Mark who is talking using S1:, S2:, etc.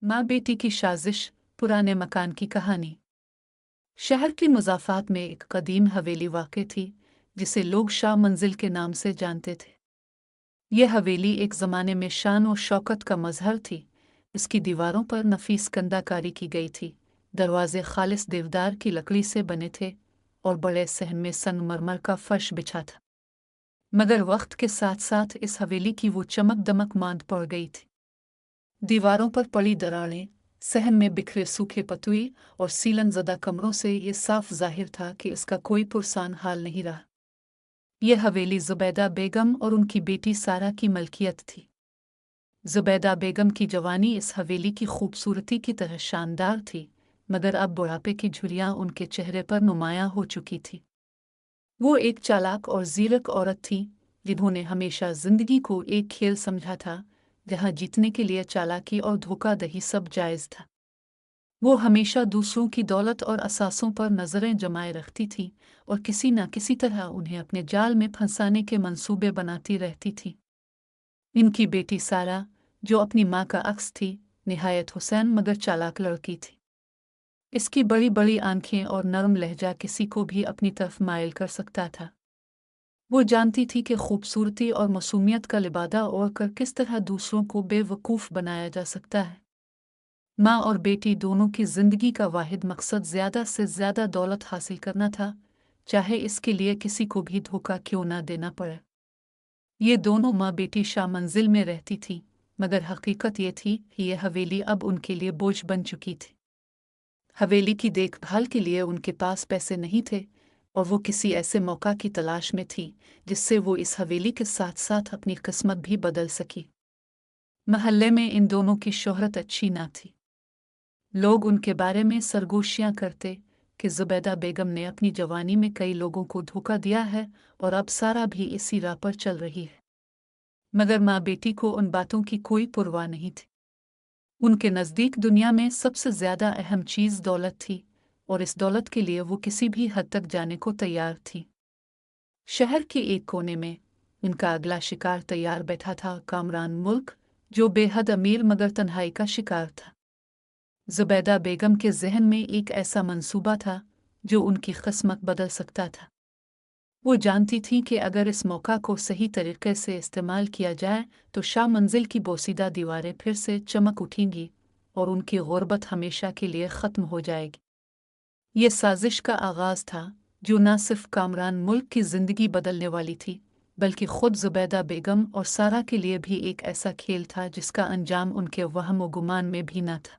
S1: माँ बेटी की साजिश, पुराने मकान की कहानी। शहर की मुज़ाफ़ात में एक कदीम हवेली वाक़ थी, जिसे लोग शाह मंजिल के नाम से जानते थे। यह हवेली एक ज़माने में शान और शौकत का मज़हर थी। इसकी दीवारों पर नफीस कंदाकारी की गई थी, दरवाजे खालिस देवदार की लकड़ी से बने थे और बड़े सहन में संगमरमर का फर्श बिछा था। मगर वक्त के साथ साथ इस हवेली की वो चमक दमक मांद पड़ गई थी। दीवारों पर पड़ी दरारें, सहन में बिखरे सूखे पतुई और सीलन ज़दा कमरों से ये साफ जाहिर था कि इसका कोई पुरसान हाल नहीं रहा। यह हवेली ज़ुबैदा बेगम और उनकी बेटी सारा की मलकियत थी। ज़ुबैदा बेगम की जवानी इस हवेली की खूबसूरती की तरह शानदार थी, मगर अब बुढ़ापे की झुर्रियाँ उनके चेहरे पर नुमायाँ हो चुकी थी। वो एक चालाक और ज़ीरक औरत थी, जिन्होंने हमेशा ज़िंदगी को एक खेल समझा था, जहाँ जीतने के लिए चालाकी और धोखाधड़ी सब जायज़ था। वो हमेशा दूसरों की दौलत और असासों पर नज़रें जमाए रखती थी और किसी न किसी तरह उन्हें अपने जाल में फंसाने के मंसूबे बनाती रहती थी। इनकी बेटी सारा, जो अपनी माँ का अक्स थी, निहायत हुसैन मगर चालाक लड़की थी। इसकी बड़ी बड़ी आंखें और नरम लहजा किसी को भी अपनी तरफ माइल कर सकता था। वो जानती थी कि खूबसूरती और मासूमियत का लिबादा ओढ़कर किस तरह दूसरों को बेवकूफ़ बनाया जा सकता है। माँ और बेटी दोनों की जिंदगी का वाहिद मकसद ज़्यादा से ज़्यादा दौलत हासिल करना था, चाहे इसके लिए किसी को भी धोखा क्यों ना देना पड़े। ये दोनों माँ बेटी शाह मंजिल में रहती थी, मगर हकीकत ये थी कि यह हवेली अब उनके लिए बोझ बन चुकी थी। हवेली की देखभाल के लिए उनके पास पैसे नहीं थे और वो किसी ऐसे मौका की तलाश में थी जिससे वो इस हवेली के साथ साथ अपनी किस्मत भी बदल सकी। महल्ले में इन दोनों की शोहरत अच्छी ना थी। लोग उनके बारे में सरगोशियां करते कि ज़ुबैदा बेगम ने अपनी जवानी में कई लोगों को धोखा दिया है और अब सारा भी इसी राह पर चल रही है। मगर माँ बेटी को उन बातों की कोई परवाह नहीं थी। उनके नज़दीक दुनिया में सबसे ज़्यादा अहम चीज़ दौलत थी और इस दौलत के लिए वो किसी भी हद तक जाने को तैयार थी। शहर के एक कोने में इनका अगला शिकार तैयार बैठा था, कामरान मुल्क, जो बेहद अमीर मगर तन्हाई का शिकार था। ज़ुबैदा बेगम के जहन में एक ऐसा मंसूबा था जो उनकी किस्मत बदल सकता था। वो जानती थी कि अगर इस मौका को सही तरीके से इस्तेमाल किया जाए तो शाह मंजिल की बोसीदा दीवारें फिर से चमक उठेंगी और उनकी गुर्बत हमेशा के लिए ख़त्म हो जाएगी। ये साजिश का आगाज़ था जो न सिर्फ कामरान मुल्क की ज़िंदगी बदलने वाली थी, बल्कि ख़ुद ज़ुबैदा बेगम और सारा के लिए भी एक ऐसा खेल था जिसका अंजाम उनके वहम व गुमान में भी न था।